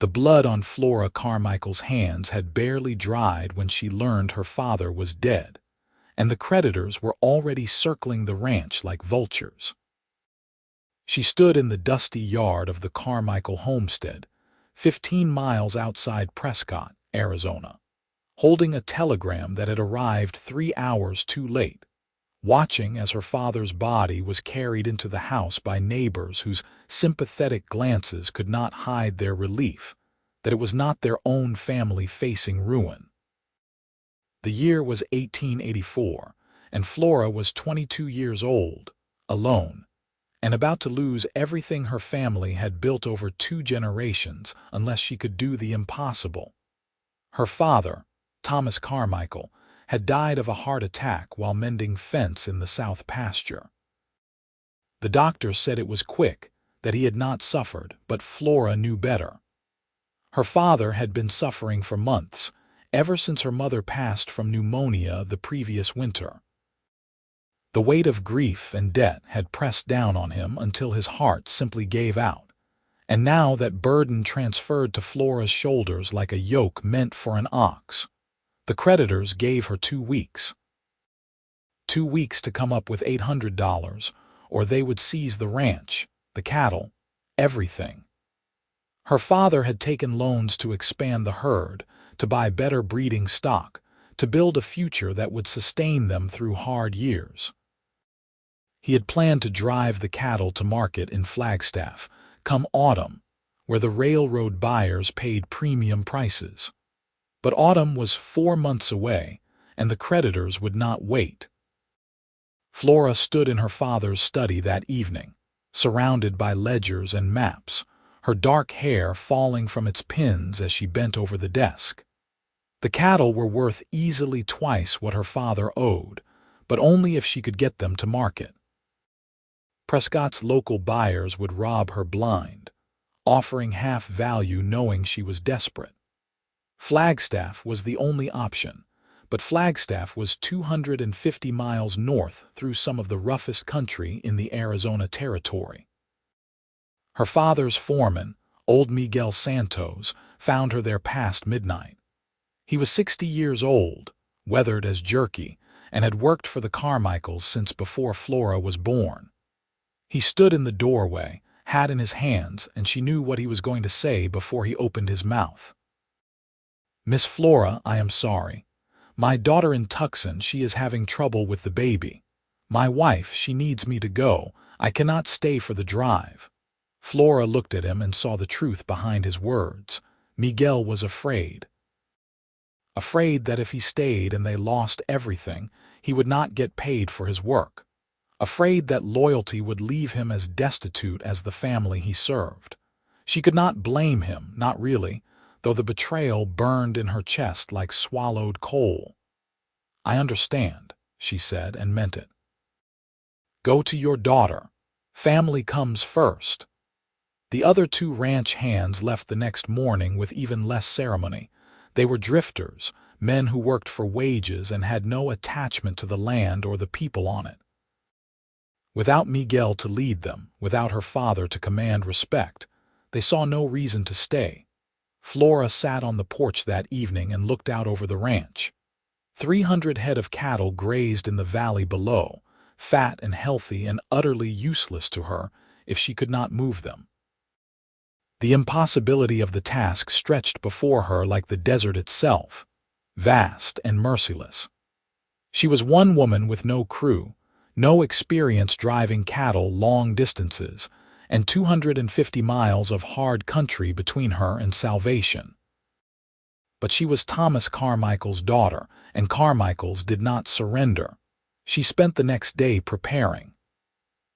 The blood on Flora Carmichael's hands had barely dried when she learned her father was dead, and the creditors were already circling the ranch like vultures. She stood in the dusty yard of the Carmichael homestead, 15 miles outside Prescott, Arizona, holding a telegram that had arrived 3 hours too late, watching as her father's body was carried into the house by neighbors whose sympathetic glances could not hide their relief that it was not their own family facing ruin. The year was 1884, and Flora was 22 years old, alone, and about to lose everything her family had built over 2 generations unless she could do the impossible. Her father, Thomas Carmichael, had died of a heart attack while mending fence in the south pasture. The doctor said it was quick, that he had not suffered, but Flora knew better. Her father had been suffering for months, ever since her mother passed from pneumonia the previous winter. The weight of grief and debt had pressed down on him until his heart simply gave out, and now that burden transferred to Flora's shoulders like a yoke meant for an ox. The creditors gave her 2 weeks. 2 weeks to come up with $800, or they would seize the ranch, the cattle, everything. Her father had taken loans to expand the herd, to buy better breeding stock, to build a future that would sustain them through hard years. He had planned to drive the cattle to market in Flagstaff, come autumn, where the railroad buyers paid premium prices. But autumn was 4 months away, and the creditors would not wait. Flora stood in her father's study that evening, surrounded by ledgers and maps, her dark hair falling from its pins as she bent over the desk. The cattle were worth easily twice what her father owed, but only if she could get them to market. Prescott's local buyers would rob her blind, offering half value knowing she was desperate. Flagstaff was the only option, but Flagstaff was 250 miles north through some of the roughest country in the Arizona Territory. Her father's foreman, old Miguel Santos, found her there past midnight. He was 60 years old, weathered as jerky, and had worked for the Carmichaels since before Flora was born. He stood in the doorway, hat in his hands, and she knew what he was going to say before he opened his mouth. "Miss Flora, I am sorry. My daughter in Tucson, she is having trouble with the baby. My wife, she needs me to go. I cannot stay for the drive." Flora looked at him and saw the truth behind his words. Miguel was afraid. Afraid that if he stayed and they lost everything, he would not get paid for his work. Afraid that loyalty would leave him as destitute as the family he served. She could not blame him, not really, though the betrayal burned in her chest like swallowed coal. "I understand," she said, and meant it. "Go to your daughter. Family comes first." The other 2 ranch hands left the next morning with even less ceremony. They were drifters, men who worked for wages and had no attachment to the land or the people on it. Without Miguel to lead them, without her father to command respect, they saw no reason to stay. Flora sat on the porch that evening and looked out over the ranch. 300 head of cattle grazed in the valley below, fat and healthy and utterly useless to her if she could not move them. The impossibility of the task stretched before her like the desert itself, vast and merciless. She was one woman with no crew, no experience driving cattle long distances, and 250 miles of hard country between her and salvation. But she was Thomas Carmichael's daughter, and Carmichaels did not surrender. She spent the next day preparing.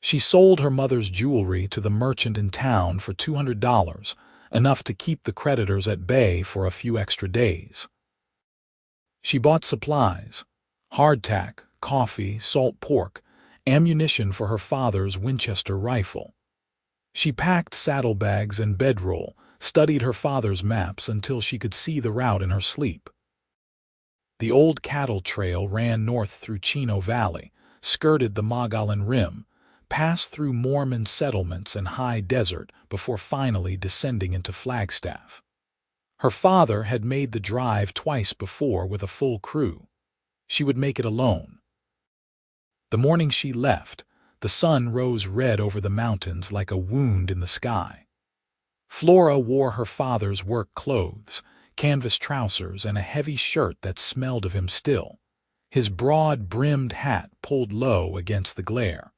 She sold her mother's jewelry to the merchant in town for $200, enough to keep the creditors at bay for a few extra days. She bought supplies, hardtack, coffee, salt pork, ammunition for her father's Winchester rifle. She packed saddlebags and bedroll, studied her father's maps until she could see the route in her sleep. The old cattle trail ran north through Chino Valley, skirted the Mogollon Rim, passed through Mormon settlements and high desert before finally descending into Flagstaff. Her father had made the drive twice before with a full crew. She would make it alone. The morning she left, the sun rose red over the mountains like a wound in the sky. Flora wore her father's work clothes, canvas trousers, and a heavy shirt that smelled of him still, his broad-brimmed hat pulled low against the glare.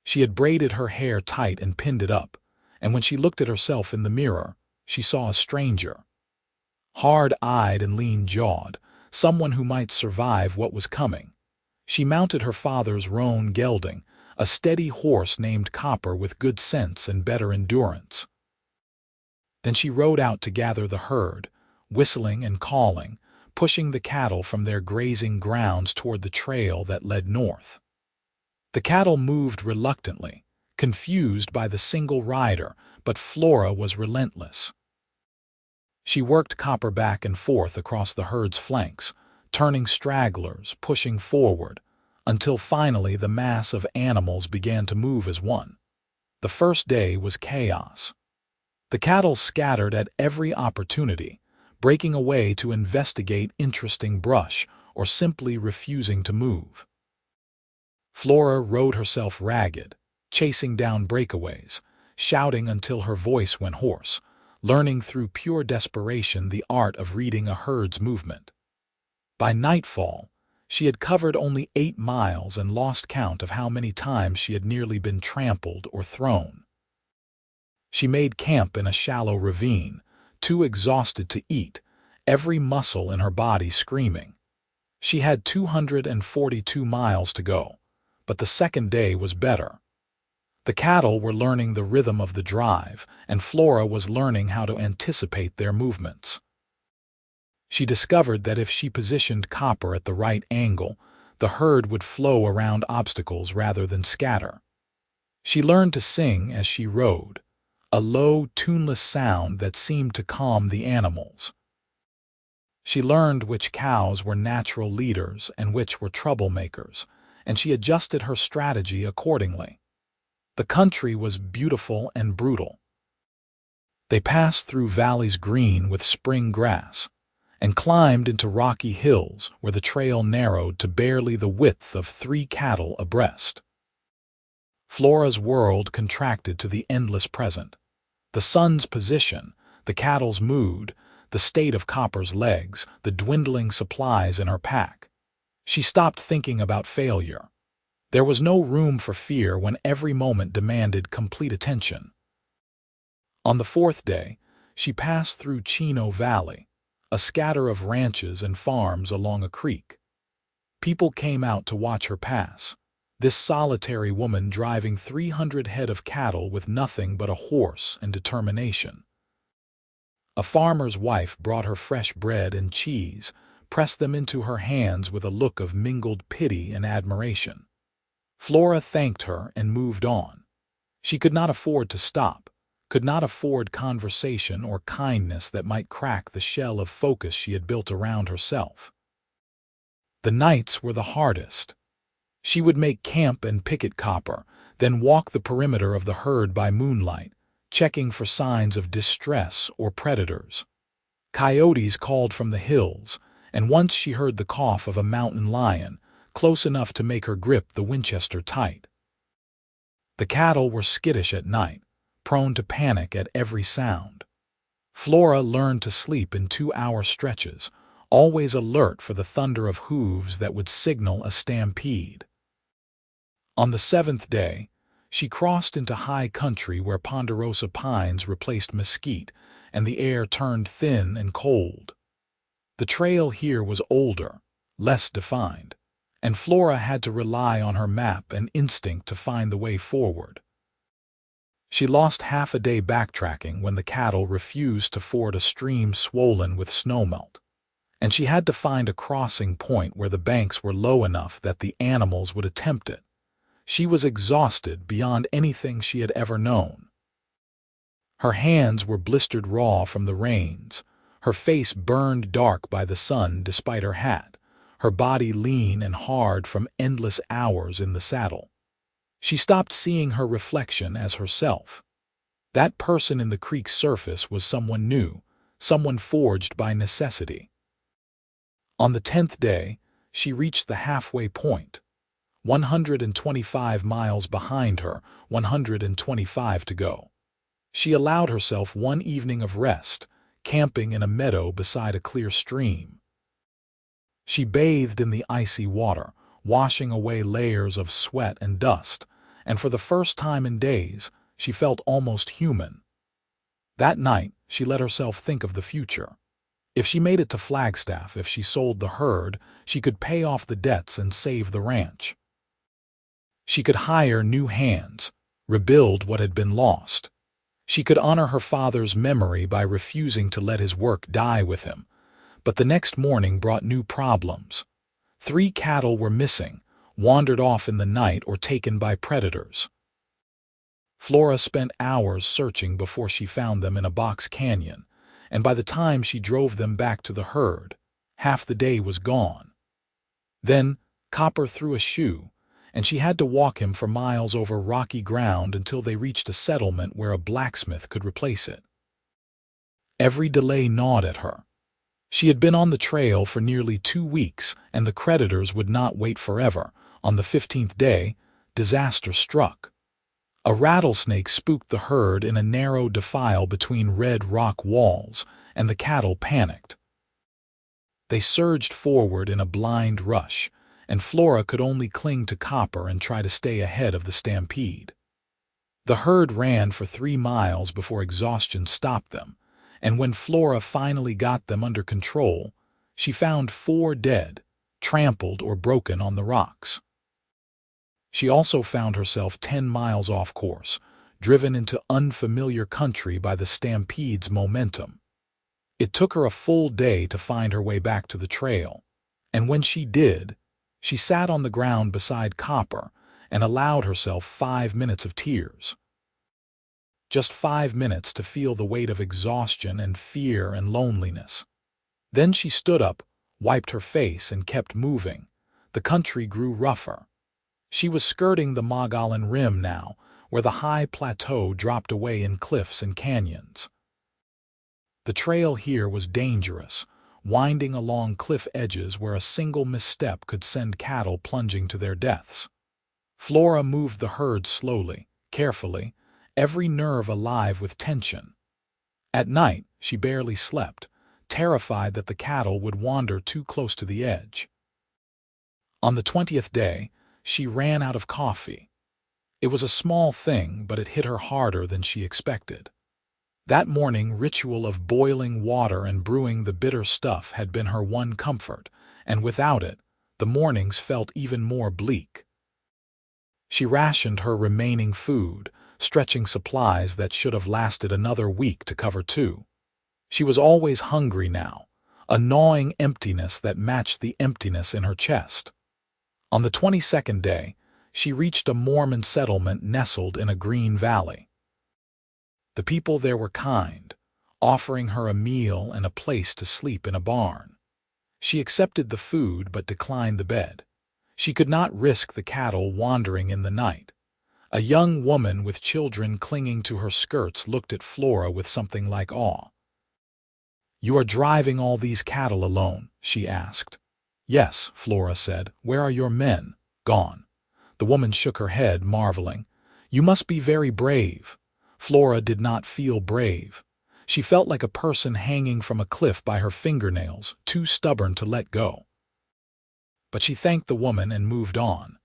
She had braided her hair tight and pinned it up, and when she looked at herself in the mirror, she saw a stranger. Hard-eyed and lean-jawed, someone who might survive what was coming. She mounted her father's roan gelding, a steady horse named Copper with good sense and better endurance. Then she rode out to gather the herd, whistling and calling, pushing the cattle from their grazing grounds toward the trail that led north. The cattle moved reluctantly, confused by the single rider, but Flora was relentless. She worked Copper back and forth across the herd's flanks, turning stragglers, pushing forward, until finally the mass of animals began to move as one. The first day was chaos. The cattle scattered at every opportunity, breaking away to investigate interesting brush or simply refusing to move. Flora rode herself ragged, chasing down breakaways, shouting until her voice went hoarse, learning through pure desperation the art of reading a herd's movement. By nightfall, she had covered only 8 miles and lost count of how many times she had nearly been trampled or thrown. She made camp in a shallow ravine, too exhausted to eat, every muscle in her body screaming. She had 242 miles to go, but the second day was better. The cattle were learning the rhythm of the drive, and Flora was learning how to anticipate their movements. She discovered that if she positioned Copper at the right angle, the herd would flow around obstacles rather than scatter. She learned to sing as she rode, a low, tuneless sound that seemed to calm the animals. She learned which cows were natural leaders and which were troublemakers, and she adjusted her strategy accordingly. The country was beautiful and brutal. They passed through valleys green with spring grass, and climbed into rocky hills where the trail narrowed to barely the width of 3 cattle abreast. Flora's world contracted to the endless present. The sun's position, the cattle's mood, the state of Copper's legs, the dwindling supplies in her pack. She stopped thinking about failure. There was no room for fear when every moment demanded complete attention. On the 4th day, she passed through Chino Valley, a scatter of ranches and farms along a creek. People came out to watch her pass, this solitary woman driving 300 head of cattle with nothing but a horse and determination. A farmer's wife brought her fresh bread and cheese, pressed them into her hands with a look of mingled pity and admiration. Flora thanked her and moved on. She could not afford to stop, could not afford conversation or kindness that might crack the shell of focus she had built around herself. The nights were the hardest. She would make camp and picket Copper, then walk the perimeter of the herd by moonlight, checking for signs of distress or predators. Coyotes called from the hills, and once she heard the cough of a mountain lion, close enough to make her grip the Winchester tight. The cattle were skittish at night, prone to panic at every sound. Flora learned to sleep in 2-hour stretches, always alert for the thunder of hooves that would signal a stampede. On the 7th day, she crossed into high country where ponderosa pines replaced mesquite, and the air turned thin and cold. The trail here was older, less defined, and Flora had to rely on her map and instinct to find the way forward. She lost half a day backtracking when the cattle refused to ford a stream swollen with snowmelt, and she had to find a crossing point where the banks were low enough that the animals would attempt it. She was exhausted beyond anything she had ever known. Her hands were blistered raw from the rains, her face burned dark by the sun despite her hat, her body lean and hard from endless hours in the saddle. She stopped seeing her reflection as herself. That person in the creek's surface was someone new, someone forged by necessity. On the 10th day, she reached the halfway point. 125 miles behind her, 125 to go. She allowed herself one evening of rest, camping in a meadow beside a clear stream. She bathed in the icy water, washing away layers of sweat and dust, and for the first time in days, she felt almost human. That night, she let herself think of the future. If she made it to Flagstaff, if she sold the herd, she could pay off the debts and save the ranch. She could hire new hands, rebuild what had been lost. She could honor her father's memory by refusing to let his work die with him. But the next morning brought new problems. 3 cattle were missing, wandered off in the night or taken by predators. Flora spent hours searching before she found them in a box canyon, and by the time she drove them back to the herd, half the day was gone. Then Copper threw a shoe, and she had to walk him for miles over rocky ground until they reached a settlement where a blacksmith could replace it. Every delay gnawed at her. She had been on the trail for nearly 2 weeks, and the creditors would not wait forever. On the 15th day, disaster struck. A rattlesnake spooked the herd in a narrow defile between red rock walls, and the cattle panicked. They surged forward in a blind rush, and Flora could only cling to Copper and try to stay ahead of the stampede. The herd ran for 3 miles before exhaustion stopped them, and when Flora finally got them under control, she found 4 dead, trampled or broken on the rocks. She also found herself 10 miles off course, driven into unfamiliar country by the stampede's momentum. It took her a full day to find her way back to the trail, and when she did, she sat on the ground beside Copper and allowed herself 5 minutes of tears. Just 5 minutes to feel the weight of exhaustion and fear and loneliness. Then she stood up, wiped her face, and kept moving. The country grew rougher. She was skirting the Mogollon Rim now, where the high plateau dropped away in cliffs and canyons. The trail here was dangerous, winding along cliff edges where a single misstep could send cattle plunging to their deaths. Flora moved the herd slowly, carefully, every nerve alive with tension. At night, she barely slept, terrified that the cattle would wander too close to the edge. On the 20th day, she ran out of coffee. It was a small thing, but it hit her harder than she expected. That morning ritual of boiling water and brewing the bitter stuff had been her one comfort, and without it, the mornings felt even more bleak. She rationed her remaining food, stretching supplies that should have lasted another week to cover 2. She was always hungry now, a gnawing emptiness that matched the emptiness in her chest. On the 22nd day, she reached a Mormon settlement nestled in a green valley. The people there were kind, offering her a meal and a place to sleep in a barn. She accepted the food but declined the bed. She could not risk the cattle wandering in the night. A young woman with children clinging to her skirts looked at Flora with something like awe. "You are driving all these cattle alone?" she asked. "Yes," Flora said. "Where are your men?" "Gone." The woman shook her head, marveling. "You must be very brave." Flora did not feel brave. She felt like a person hanging from a cliff by her fingernails, too stubborn to let go. But she thanked the woman and moved on.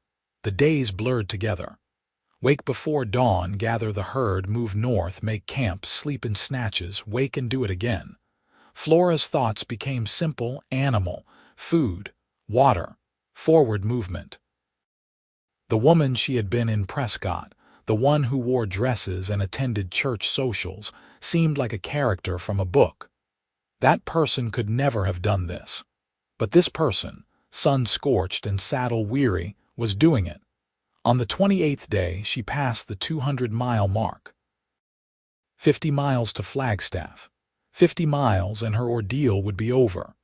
The days blurred together. Wake before dawn, gather the herd, move north, make camp, sleep in snatches, wake and do it again. Flora's thoughts became simple, animal, food, water, forward movement. The woman she had been in Prescott, the one who wore dresses and attended church socials, seemed like a character from a book. That person could never have done this. But this person, sun-scorched and saddle-weary, was doing it. On the 28th day, she passed the 200-mile mark. 50 miles to Flagstaff. 50 miles and her ordeal would be over.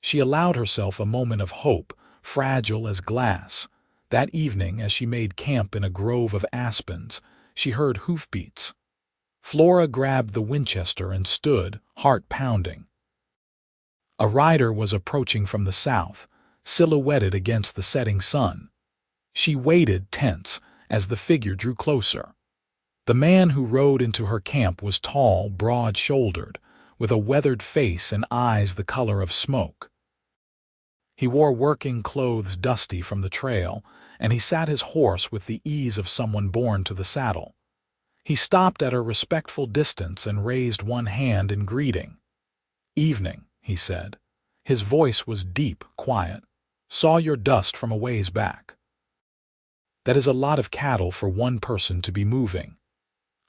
She allowed herself a moment of hope, fragile as glass. That evening, as she made camp in a grove of aspens, she heard hoofbeats. Flora grabbed the Winchester and stood, heart pounding. A rider was approaching from the south, silhouetted against the setting sun. She waited, tense, as the figure drew closer. The man who rode into her camp was tall, broad-shouldered, with a weathered face and eyes the color of smoke. He wore working clothes dusty from the trail, and he sat his horse with the ease of someone born to the saddle. He stopped at a respectful distance and raised one hand in greeting. "Evening," he said. His voice was deep, quiet. "Saw your dust from a ways back." "That is a lot of cattle for one person to be moving."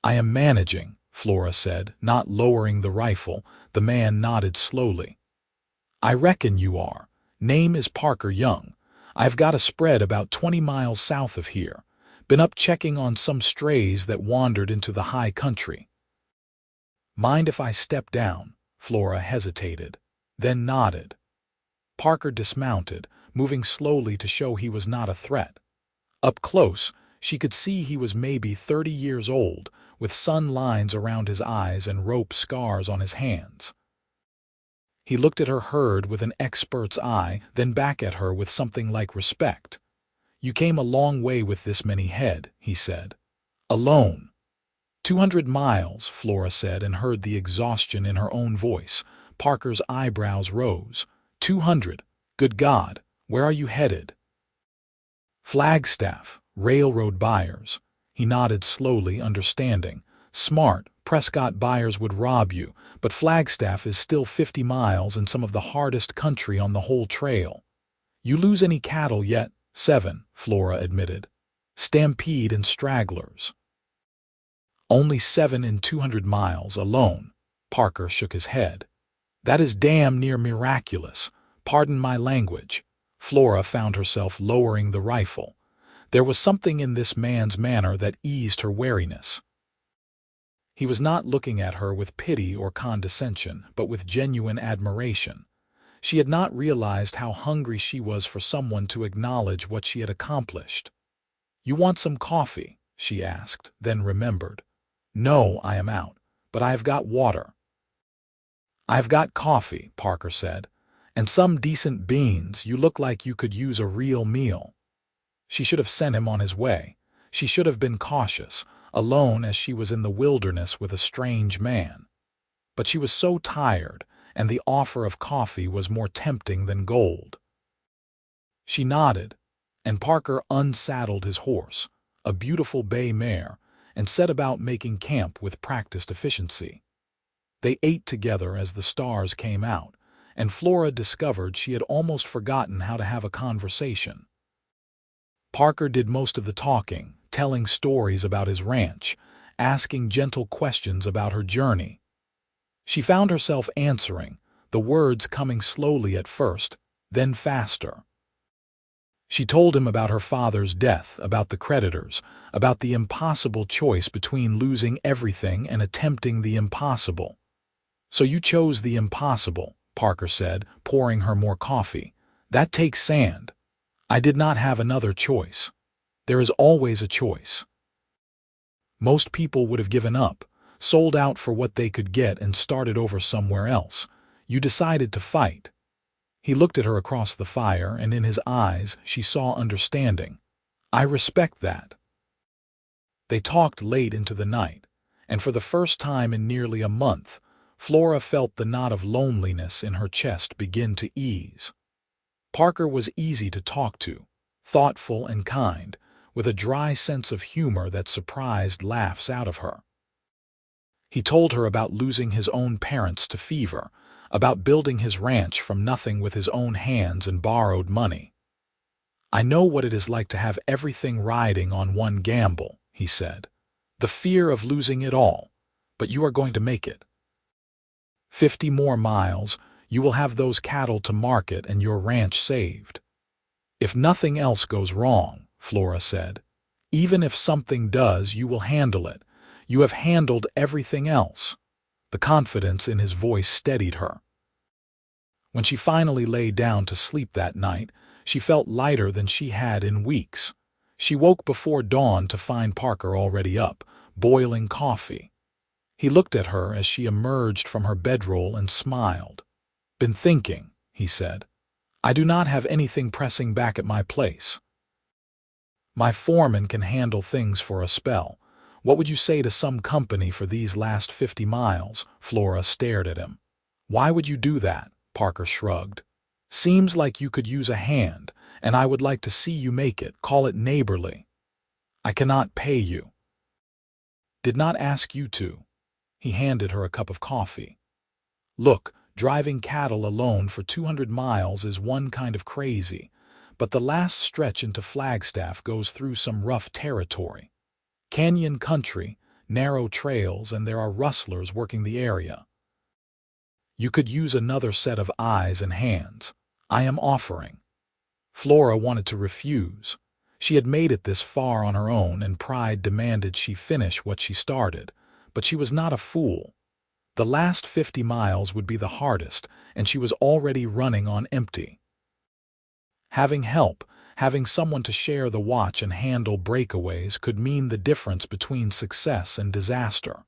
"I am managing," Flora said, not lowering the rifle. The man nodded slowly. "I reckon you are. Name is Parker Young. I've got a spread about 20 miles south of here. Been up checking on some strays that wandered into the high country." "Mind if I step down?" Flora hesitated, then nodded. Parker dismounted, moving slowly to show he was not a threat. Up close, she could see he was maybe 30 years old, with sun lines around his eyes and rope scars on his hands. He looked at her herd with an expert's eye, then back at her with something like respect. "You came a long way with this many head," he said. "Alone." 200 miles, Flora said, and heard the exhaustion in her own voice. Parker's eyebrows rose. 200? Good God, where are you headed?" "Flagstaff, railroad buyers." He nodded slowly, understanding. "Smart, Prescott buyers would rob you, but Flagstaff is still 50 miles and some of the hardest country on the whole trail." "You lose any cattle yet?" "7, Flora admitted. "Stampede and stragglers." "Only 7 in 200 miles, alone." Parker shook his head. "That is damn near miraculous. Pardon my language." Flora found herself lowering the rifle. There was something in this man's manner that eased her wariness. He was not looking at her with pity or condescension, but with genuine admiration. She had not realized how hungry she was for someone to acknowledge what she had accomplished. "You want some coffee?" she asked, then remembered. "No, I am out, but I have got water." "I have got coffee," Parker said, "and some decent beans. You look like you could use a real meal." She should have sent him on his way. She should have been cautious, alone as she was in the wilderness with a strange man. But she was so tired, and the offer of coffee was more tempting than gold. She nodded, and Parker unsaddled his horse, a beautiful bay mare, and set about making camp with practiced efficiency. They ate together as the stars came out, and Flora discovered she had almost forgotten how to have a conversation. Parker did most of the talking, telling stories about his ranch, asking gentle questions about her journey. She found herself answering, the words coming slowly at first, then faster. She told him about her father's death, about the creditors, about the impossible choice between losing everything and attempting the impossible. "So you chose the impossible," Parker said, pouring her more coffee. "That takes sand." "I did not have another choice." "There is always a choice." "Most people would have given up, sold out for what they could get and started over somewhere else. You decided to fight." He looked at her across the fire, and in his eyes she saw understanding. "I respect that." They talked late into the night, and for the first time in nearly a month, Flora felt the knot of loneliness in her chest begin to ease. Parker was easy to talk to, thoughtful and kind, with a dry sense of humor that surprised laughs out of her. He told her about losing his own parents to fever, about building his ranch from nothing with his own hands and borrowed money. "I know what it is like to have everything riding on one gamble," he said. "The fear of losing it all, but you are going to make it. 50 more miles, you will have those cattle to market and your ranch saved." "If nothing else goes wrong," Flora said. "Even if something does, you will handle it. You have handled everything else." The confidence in his voice steadied her. When she finally lay down to sleep that night, she felt lighter than she had in weeks. She woke before dawn to find Parker already up, boiling coffee. He looked at her as she emerged from her bedroll and smiled. "Been thinking," he said. "I do not have anything pressing back at my place. My foreman can handle things for a spell. What would you say to some company for these last 50 miles? Flora stared at him. "Why would you do that?" Parker shrugged. "Seems like you could use a hand, and I would like to see you make it. Call it neighborly." "I cannot pay you." "Did not ask you to." He handed her a cup of coffee. "Look, driving cattle alone for 200 miles is one kind of crazy, but the last stretch into Flagstaff goes through some rough territory. Canyon country, narrow trails, and there are rustlers working the area. You could use another set of eyes and hands. I am offering." Flora wanted to refuse. She had made it this far on her own, and pride demanded she finish what she started, but she was not a fool. The last 50 miles would be the hardest, and she was already running on empty. Having help, having someone to share the watch and handle breakaways could mean the difference between success and disaster.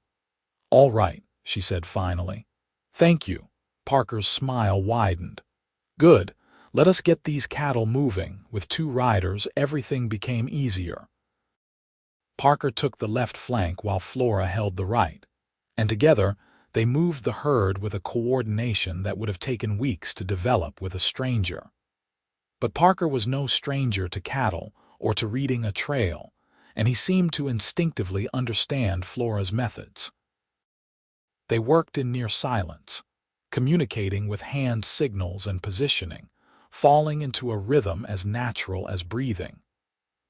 "All right," she said finally. "Thank you." Parker's smile widened. "Good. Let us get these cattle moving." With 2 riders, everything became easier. Parker took the left flank while Flora held the right, and together they moved the herd with a coordination that would have taken weeks to develop with a stranger. But Parker was no stranger to cattle or to reading a trail, and he seemed to instinctively understand Flora's methods. They worked in near silence, communicating with hand signals and positioning, falling into a rhythm as natural as breathing.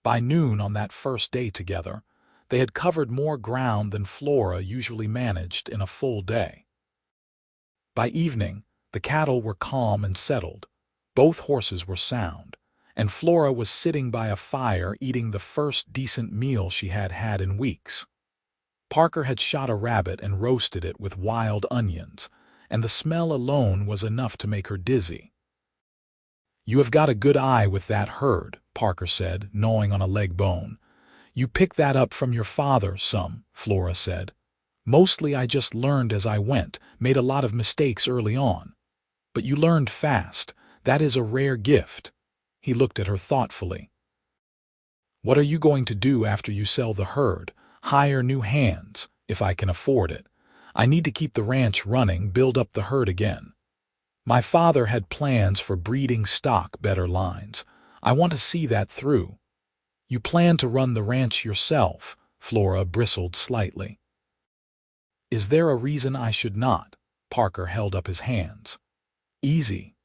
By noon on that first day together, they had covered more ground than Flora usually managed in a full day. By evening, the cattle were calm and settled. Both horses were sound, and Flora was sitting by a fire eating the first decent meal she had had in weeks. Parker had shot a rabbit and roasted it with wild onions, and the smell alone was enough to make her dizzy. "You have got a good eye with that herd," Parker said, gnawing on a leg bone. "You picked that up from your father some," Flora said. "Mostly I just learned as I went, made a lot of mistakes early on. But you learned fast. That is a rare gift." He looked at her thoughtfully. "What are you going to do after you sell the herd? Hire new hands, if I can afford it. I need to keep the ranch running, build up the herd again. My father had plans for breeding stock better lines. I want to see that through." "You plan to run the ranch yourself?" Flora bristled slightly. "Is there a reason I should not?" Parker held up his hands. "Easy.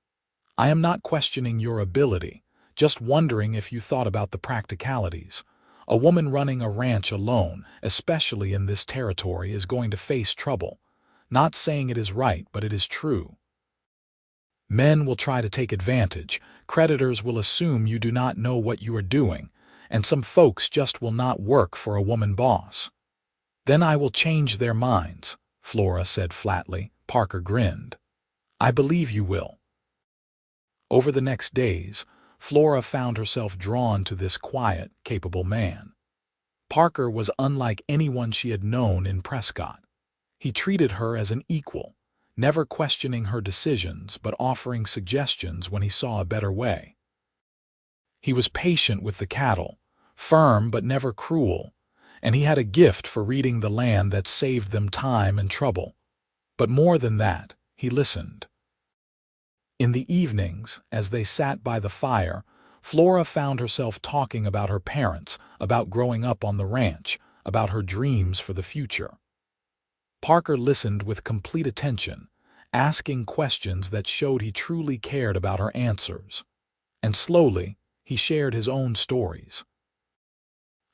I am not questioning your ability, just wondering if you thought about the practicalities. A woman running a ranch alone, especially in this territory, is going to face trouble. Not saying it is right, but it is true. Men will try to take advantage, creditors will assume you do not know what you are doing, and some folks just will not work for a woman boss." "Then I will change their minds," Flora said flatly. Parker grinned. "I believe you will." Over the next days, Flora found herself drawn to this quiet, capable man. Parker was unlike anyone she had known in Prescott. He treated her as an equal, never questioning her decisions but offering suggestions when he saw a better way. He was patient with the cattle, firm but never cruel, and he had a gift for reading the land that saved them time and trouble. But more than that, he listened. In the evenings, as they sat by the fire, Flora found herself talking about her parents, about growing up on the ranch, about her dreams for the future. Parker listened with complete attention, asking questions that showed he truly cared about her answers. And slowly, he shared his own stories.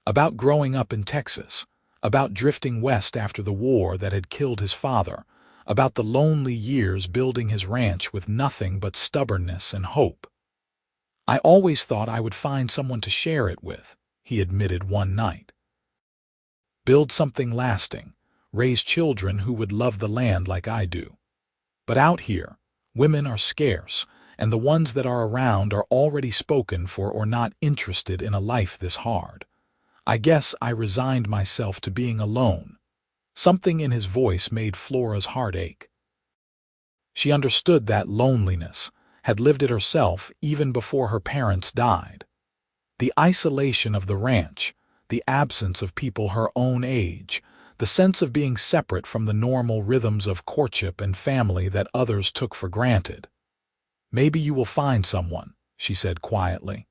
About growing up in Texas, about drifting west after the war that had killed his father, about the lonely years building his ranch with nothing but stubbornness and hope. "I always thought I would find someone to share it with," he admitted one night. "Build something lasting, raise children who would love the land like I do. But out here, women are scarce, and the ones that are around are already spoken for or not interested in a life this hard. I guess I resigned myself to being alone." Something in his voice made Flora's heart ache. She understood that loneliness, had lived it herself even before her parents died. The isolation of the ranch, the absence of people her own age, the sense of being separate from the normal rhythms of courtship and family that others took for granted. "Maybe you will find someone," she said quietly.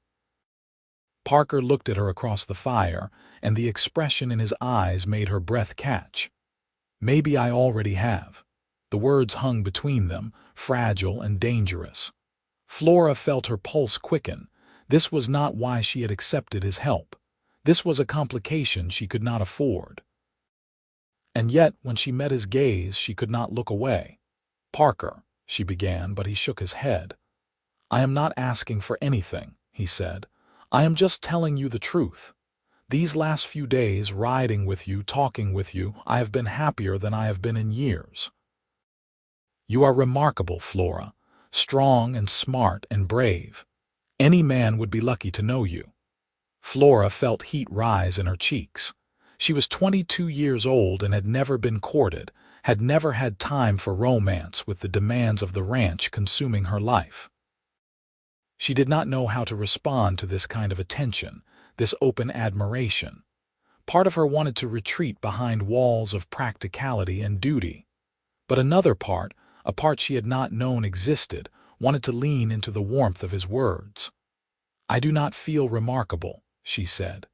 Parker looked at her across the fire, and the expression in his eyes made her breath catch. "Maybe I already have." The words hung between them, fragile and dangerous. Flora felt her pulse quicken. This was not why she had accepted his help. This was a complication she could not afford. And yet, when she met his gaze, she could not look away. "Parker," she began, but he shook his head. "I am not asking for anything," he said. "I am just telling you the truth. These last few days, riding with you, talking with you, I have been happier than I have been in years. You are remarkable, Flora, strong and smart and brave. Any man would be lucky to know you." Flora felt heat rise in her cheeks. She was 22 years old and had never been courted, had never had time for romance with the demands of the ranch consuming her life. She did not know how to respond to this kind of attention, this open admiration. Part of her wanted to retreat behind walls of practicality and duty. But another part, a part she had not known existed, wanted to lean into the warmth of his words. "I do not feel remarkable," she said.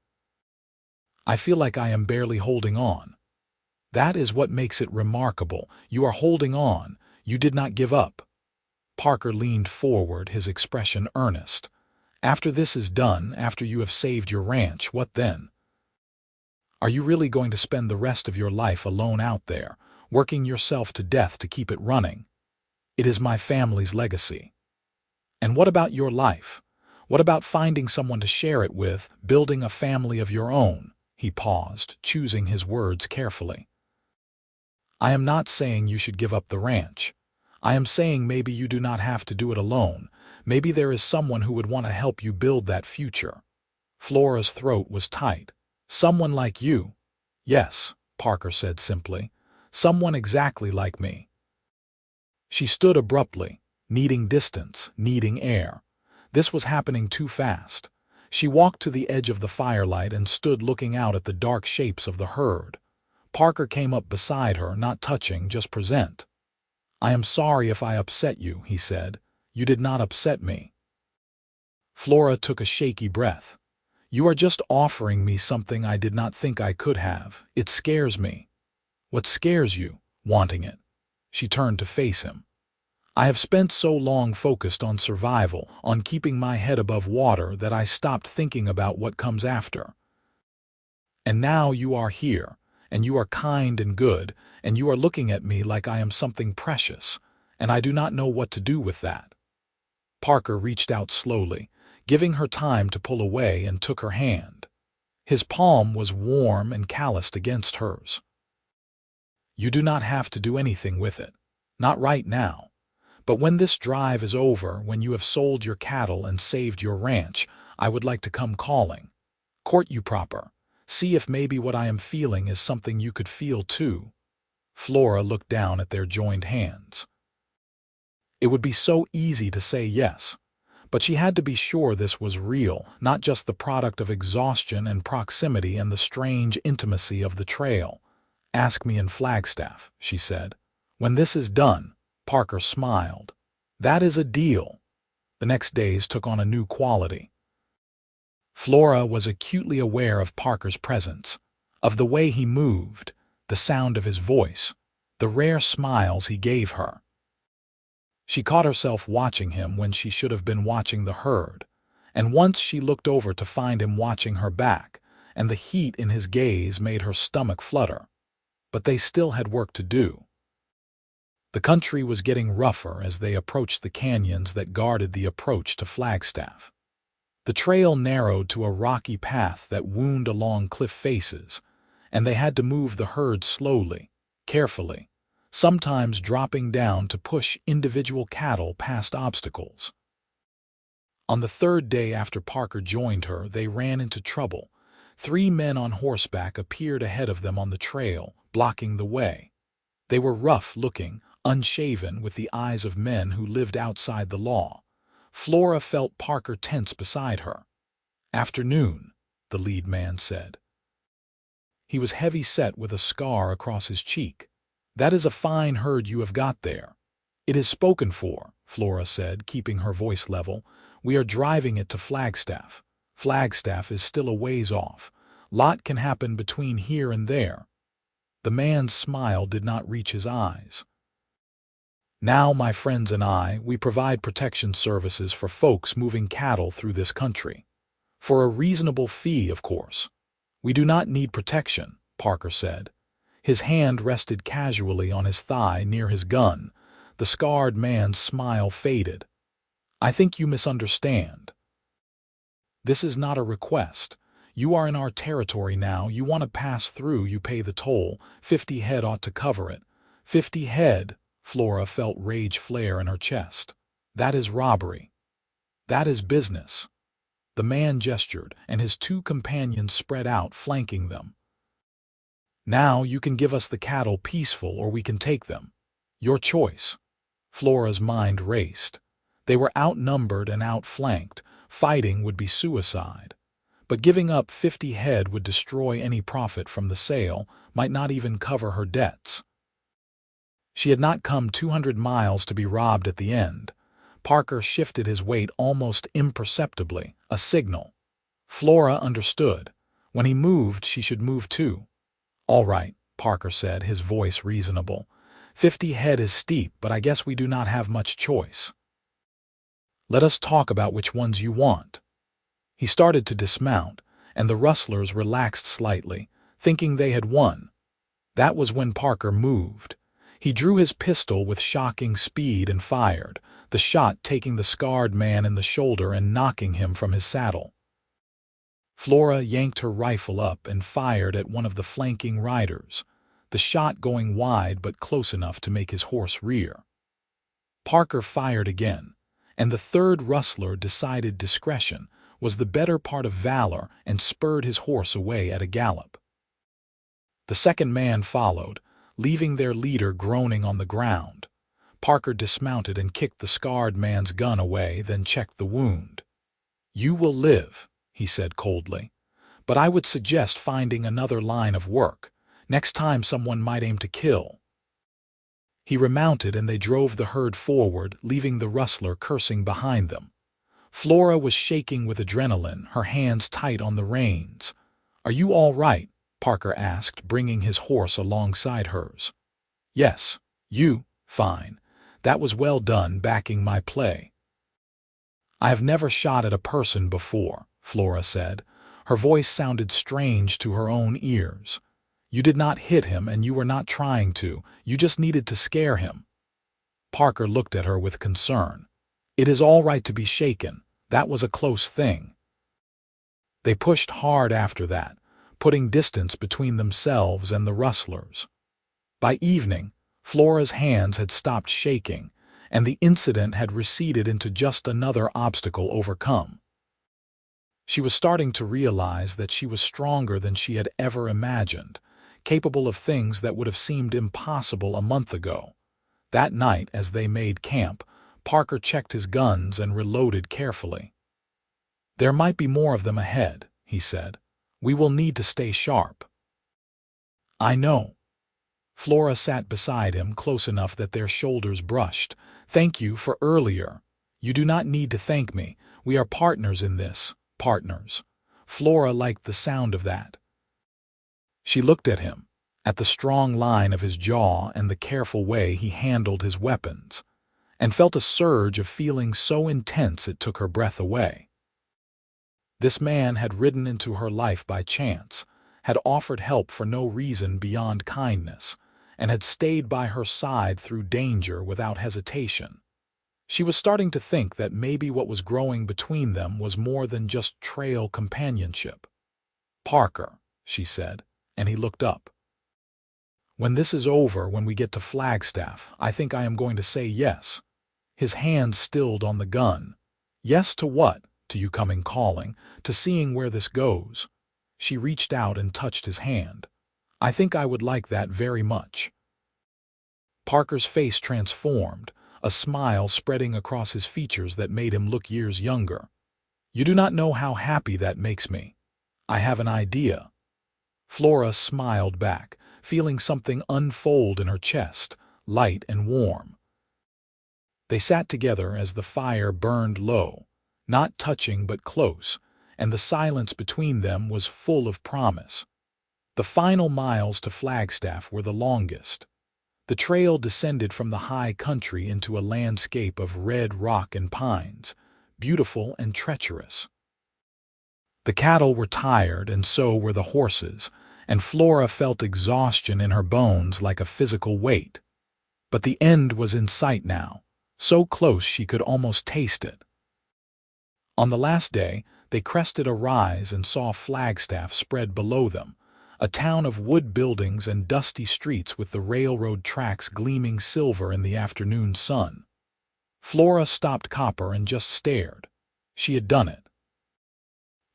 "I feel like I am barely holding on." "That is what makes it remarkable. You are holding on. You did not give up." Parker leaned forward, his expression earnest. "After this is done, after you have saved your ranch, what then? Are you really going to spend the rest of your life alone out there, working yourself to death to keep it running? It is my family's legacy. And what about your life? What about finding someone to share it with, building a family of your own?" He paused, choosing his words carefully. "I am not saying you should give up the ranch. I am saying maybe you do not have to do it alone. Maybe there is someone who would want to help you build that future." Flora's throat was tight. "Someone like you?" "Yes," Parker said simply. "Someone exactly like me." She stood abruptly, needing distance, needing air. This was happening too fast. She walked to the edge of the firelight and stood looking out at the dark shapes of the herd. Parker came up beside her, not touching, just present. "I am sorry if I upset you," he said. "You did not upset me." Flora took a shaky breath. "You are just offering me something I did not think I could have. It scares me." "What scares you?" "Wanting it." She turned to face him. "I have spent so long focused on survival, on keeping my head above water, that I stopped thinking about what comes after. And now you are here, and you are kind and good, and you are looking at me like I am something precious, and I do not know what to do with that." Parker reached out slowly, giving her time to pull away, and took her hand. His palm was warm and calloused against hers. "You do not have to do anything with it. Not right now. But when this drive is over, when you have sold your cattle and saved your ranch, I would like to come calling. Court you proper. See if maybe what I am feeling is something you could feel too." Flora looked down at their joined hands. It would be so easy to say yes, but she had to be sure this was real, not just the product of exhaustion and proximity and the strange intimacy of the trail. "Ask me in Flagstaff," she said. "When this is done." Parker smiled. "That is a deal." The next days took on a new quality. Flora was acutely aware of Parker's presence, of the way he moved, the sound of his voice, the rare smiles he gave her. She caught herself watching him when she should have been watching the herd, and once she looked over to find him watching her back, and the heat in his gaze made her stomach flutter. But they still had work to do. The country was getting rougher as they approached the canyons that guarded the approach to Flagstaff. The trail narrowed to a rocky path that wound along cliff faces, and they had to move the herd slowly, carefully, sometimes dropping down to push individual cattle past obstacles. On the third day after Parker joined her, they ran into trouble. 3 men on horseback appeared ahead of them on the trail, blocking the way. They were rough-looking, unshaven, with the eyes of men who lived outside the law. Flora felt Parker tense beside her. "Afternoon," the lead man said. He was heavy-set with a scar across his cheek. "That is a fine herd you have got there." "It is spoken for," Flora said, keeping her voice level. "We are driving it to Flagstaff. Flagstaff is still a ways off. Lot can happen between here and there." The man's smile did not reach his eyes. "Now, my friends and I, we provide protection services for folks moving cattle through this country. For a reasonable fee, of course." "We do not need protection," Parker said. His hand rested casually on his thigh near his gun. The scarred man's smile faded. "I think you misunderstand. This is not a request. You are in our territory now. You want to pass through, you pay the toll. 50 head ought to cover it." 50 head, Flora felt rage flare in her chest. "That is robbery. That is business." The man gestured, and his two companions spread out, flanking them. "Now you can give us the cattle peaceful, or we can take them. Your choice." Flora's mind raced. They were outnumbered and outflanked. Fighting would be suicide. But giving up 50 head would destroy any profit from the sale, might not even cover her debts. She had not come 200 miles to be robbed at the end. Parker shifted his weight almost imperceptibly, a signal. Flora understood. When he moved, she should move too. "All right," Parker said, his voice reasonable. 50 head is steep, but I guess we do not have much choice. Let us talk about which ones you want." He started to dismount, and the rustlers relaxed slightly, thinking they had won. That was when Parker moved. He drew his pistol with shocking speed and fired, the shot taking the scarred man in the shoulder and knocking him from his saddle. Flora yanked her rifle up and fired at one of the flanking riders, the shot going wide but close enough to make his horse rear. Parker fired again, and the third rustler decided discretion was the better part of valor and spurred his horse away at a gallop. The second man followed, leaving their leader groaning on the ground. Parker dismounted and kicked the scarred man's gun away, then checked the wound. "You will live," he said coldly, "but I would suggest finding another line of work. Next time someone might aim to kill." He remounted and they drove the herd forward, leaving the rustler cursing behind them. Flora was shaking with adrenaline, her hands tight on the reins. "Are you all right?" Parker asked, bringing his horse alongside hers. "Yes. You?" "Fine. That was well done, backing my play." "I have never shot at a person before," Flora said. Her voice sounded strange to her own ears. "You did not hit him, and you were not trying to. You just needed to scare him." Parker looked at her with concern. "It is all right to be shaken. That was a close thing." They pushed hard after that, putting distance between themselves and the rustlers. By evening, Flora's hands had stopped shaking, and the incident had receded into just another obstacle overcome. She was starting to realize that she was stronger than she had ever imagined, capable of things that would have seemed impossible a month ago. That night, as they made camp, Parker checked his guns and reloaded carefully. "There might be more of them ahead," he said. "We will need to stay sharp." "I know." Flora sat beside him close enough that their shoulders brushed. "Thank you for earlier." "You do not need to thank me. We are partners in this." "Partners." Flora liked the sound of that. She looked at him, at the strong line of his jaw and the careful way he handled his weapons, and felt a surge of feeling so intense it took her breath away. This man had ridden into her life by chance, had offered help for no reason beyond kindness, and had stayed by her side through danger without hesitation. She was starting to think that maybe what was growing between them was more than just trail companionship. "Parker," she said, and he looked up. "When this is over, when we get to Flagstaff, I think I am going to say yes." His hand stilled on the gun. "Yes to what? To you coming calling, to seeing where this goes." She reached out and touched his hand. I think I would like that very much." Parker's face transformed, a smile spreading across his features that made him look years younger. "You do not know how happy that makes me. I have an idea." Flora smiled back, feeling something unfold in her chest, light and warm. They sat together as the fire burned low, not touching but close, and the silence between them was full of promise. The final miles to Flagstaff were the longest. The trail descended from the high country into a landscape of red rock and pines, beautiful and treacherous. The cattle were tired, and so were the horses, and Flora felt exhaustion in her bones like a physical weight. But the end was in sight now, so close she could almost taste it. On the last day, they crested a rise and saw Flagstaff spread below them, a town of wood buildings and dusty streets with the railroad tracks gleaming silver in the afternoon sun. Flora stopped Copper and just stared. She had done it.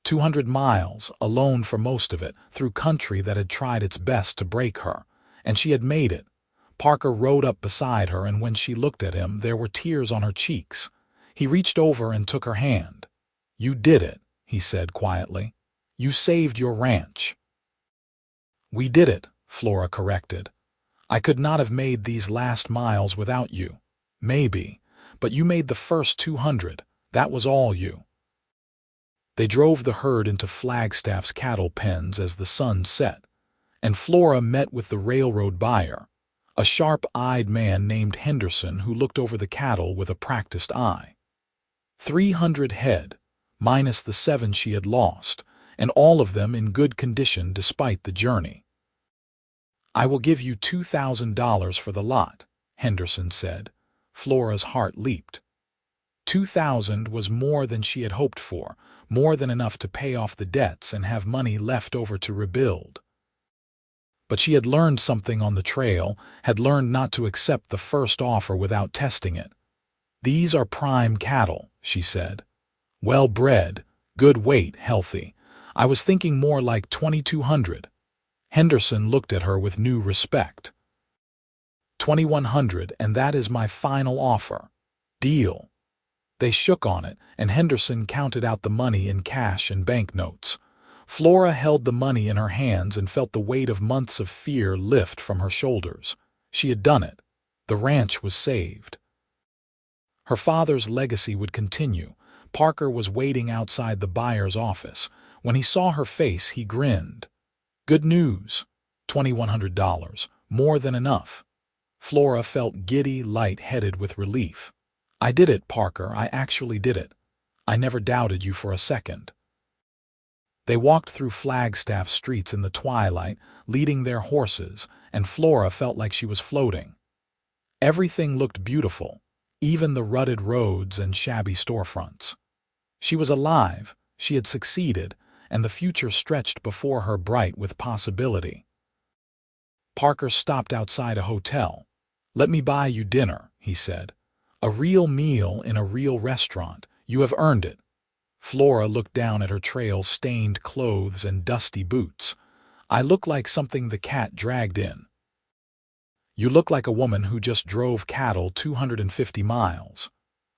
200 miles, alone for most of it, through country that had tried its best to break her, and she had made it. Parker rode up beside her, and when she looked at him, there were tears on her cheeks. He reached over and took her hand. "You did it," he said quietly. "You saved your ranch." "We did it," Flora corrected. "I could not have made these last miles without you. Maybe. But you made the first 200. That was all you." They drove the herd into Flagstaff's cattle pens as the sun set, and Flora met with the railroad buyer, a sharp-eyed man named Henderson who looked over the cattle with a practiced eye. 300 head, minus the 7 she had lost, and all of them in good condition despite the journey. "I will give you $2,000 for the lot," Henderson said. Flora's heart leaped. 2,000 was more than she had hoped for, more than enough to pay off the debts and have money left over to rebuild. But she had learned something on the trail, had learned not to accept the first offer without testing it. "These are prime cattle," she said. "Well-bred, good weight, healthy. I was thinking more like 2,200. Henderson looked at her with new respect. 2,100, and that is my final offer. Deal." They shook on it, and Henderson counted out the money in cash and banknotes. Flora held the money in her hands and felt the weight of months of fear lift from her shoulders. She had done it. The ranch was saved. Her father's legacy would continue. Parker was waiting outside the buyer's office. When he saw her face, he grinned. "Good news. $2,100. More than enough." Flora felt giddy, light-headed with relief. "I did it, Parker. I actually did it. I never doubted you for a second." They walked through Flagstaff streets in the twilight, leading their horses, and Flora felt like she was floating. Everything looked beautiful, even the rutted roads and shabby storefronts. She was alive, she had succeeded, and the future stretched before her bright with possibility. Parker stopped outside a hotel. "Let me buy you dinner," he said. "A real meal in a real restaurant. You have earned it." Flora looked down at her trail-stained clothes and dusty boots. "I look like something the cat dragged in." "You look like a woman who just drove cattle 250 miles.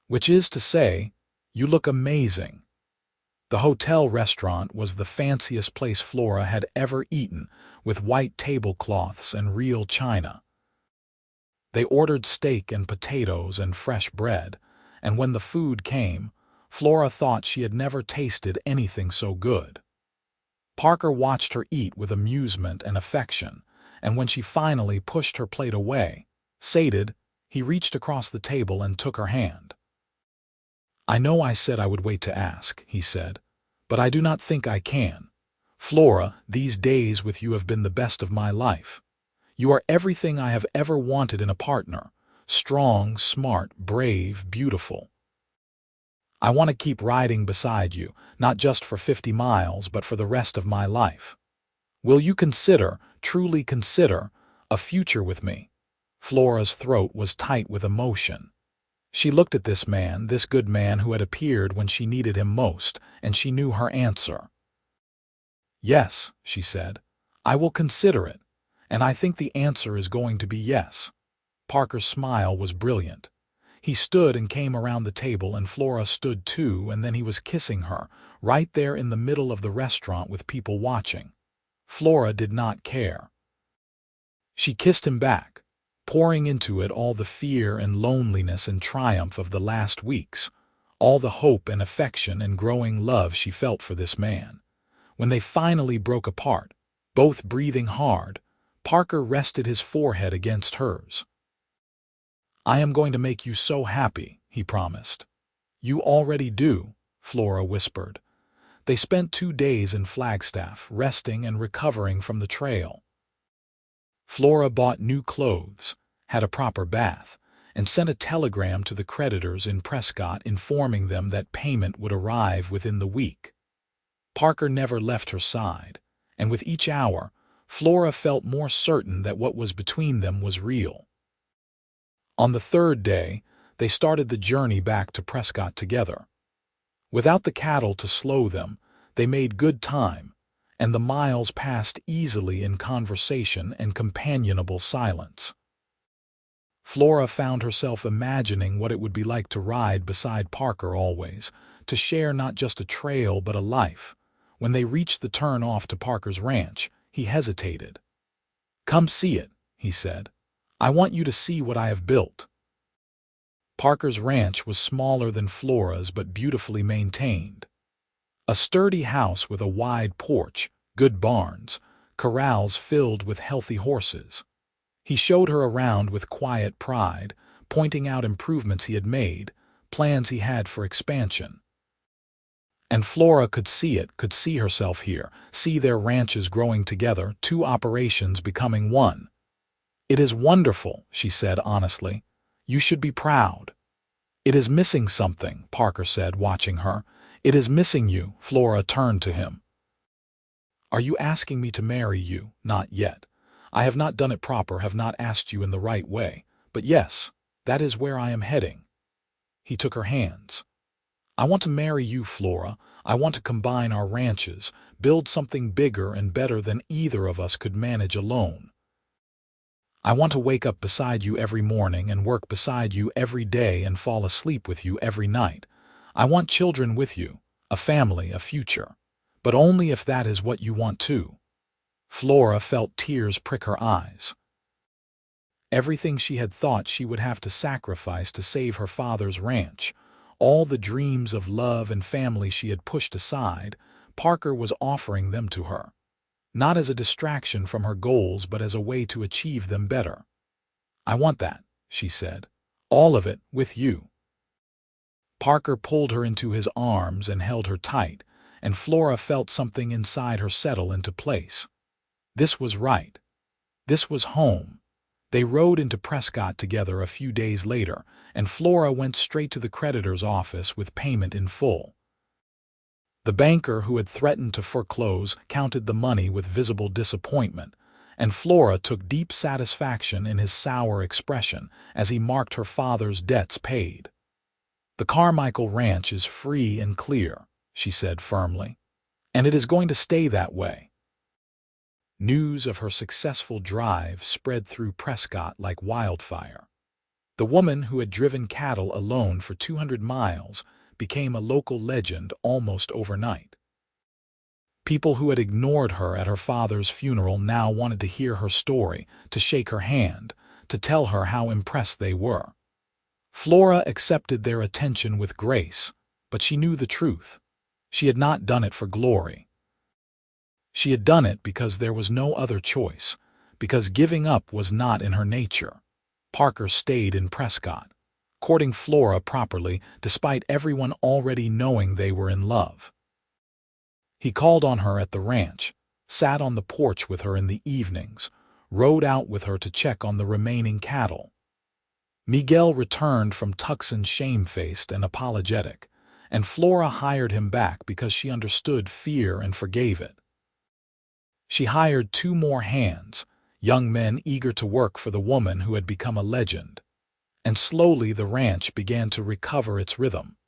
Which is to say, you look amazing." The hotel restaurant was the fanciest place Flora had ever eaten, with white tablecloths and real china. They ordered steak and potatoes and fresh bread, and when the food came, Flora thought she had never tasted anything so good. Parker watched her eat with amusement and affection, and when she finally pushed her plate away, sated, he reached across the table and took her hand. "I know I said I would wait to ask," he said, "but I do not think I can. Flora, these days with you have been the best of my life. You are everything I have ever wanted in a partner. Strong, smart, brave, beautiful. I want to keep riding beside you, not just for 50 miles, but for the rest of my life. Will you consider, truly consider, a future with me?" Flora's throat was tight with emotion. She looked at this man, this good man who had appeared when she needed him most, and she knew her answer. "Yes," she said, "I will consider it. And I think the answer is going to be yes." Parker's smile was brilliant. He stood and came around the table, and Flora stood too, and then he was kissing her, right there in the middle of the restaurant with people watching. Flora did not care. She kissed him back, pouring into it all the fear and loneliness and triumph of the last weeks, all the hope and affection and growing love she felt for this man. When they finally broke apart, both breathing hard, Parker rested his forehead against hers. "I am going to make you so happy," he promised. "You already do," Flora whispered. They spent 2 days in Flagstaff, resting and recovering from the trail. Flora bought new clothes, had a proper bath, and sent a telegram to the creditors in Prescott informing them that payment would arrive within the week. Parker never left her side, and with each hour, Flora felt more certain that what was between them was real. On the 3rd day, they started the journey back to Prescott together. Without the cattle to slow them, they made good time, and the miles passed easily in conversation and companionable silence. Flora found herself imagining what it would be like to ride beside Parker always, to share not just a trail but a life. When they reached the turn off to Parker's ranch, he hesitated. "Come see it," he said. "I want you to see what I have built." Parker's ranch was smaller than Flora's but beautifully maintained. A sturdy house with a wide porch, good barns, corrals filled with healthy horses. He showed her around with quiet pride, pointing out improvements he had made, plans he had for expansion. And Flora could see it, could see herself here, see their ranches growing together, 2 operations becoming one. "It is wonderful," she said honestly. "You should be proud." "It is missing something," Parker said, watching her. "It is missing you." Flora turned to him. "Are you asking me to marry you?" "Not yet. I have not done it proper, have not asked you in the right way. But yes, that is where I am heading." He took her hands. "I want to marry you, Flora. I want to combine our ranches, build something bigger and better than either of us could manage alone. I want to wake up beside you every morning and work beside you every day and fall asleep with you every night. I want children with you, a family, a future. But only if that is what you want too." Flora felt tears prick her eyes. Everything she had thought she would have to sacrifice to save her father's ranch, all the dreams of love and family she had pushed aside, Parker was offering them to her. Not as a distraction from her goals, but as a way to achieve them better. "I want that," she said. "All of it, with you." Parker pulled her into his arms and held her tight, and Flora felt something inside her settle into place. This was right. This was home. They rode into Prescott together a few days later, and Flora went straight to the creditor's office with payment in full. The banker who had threatened to foreclose counted the money with visible disappointment, and Flora took deep satisfaction in his sour expression as he marked her father's debts paid. "The Carmichael ranch is free and clear," she said firmly, "and it is going to stay that way." News of her successful drive spread through Prescott like wildfire. The woman who had driven cattle alone for 200 miles became a local legend almost overnight. People who had ignored her at her father's funeral now wanted to hear her story, to shake her hand, to tell her how impressed they were. Flora accepted their attention with grace, but she knew the truth. She had not done it for glory. She had done it because there was no other choice, because giving up was not in her nature. Parker stayed in Prescott, courting Flora properly despite everyone already knowing they were in love. He called on her at the ranch, sat on the porch with her in the evenings, rode out with her to check on the remaining cattle. Miguel returned from Tucson shamefaced and apologetic, and Flora hired him back because she understood fear and forgave it. She hired 2 more hands, young men eager to work for the woman who had become a legend. And slowly the ranch began to recover its rhythm.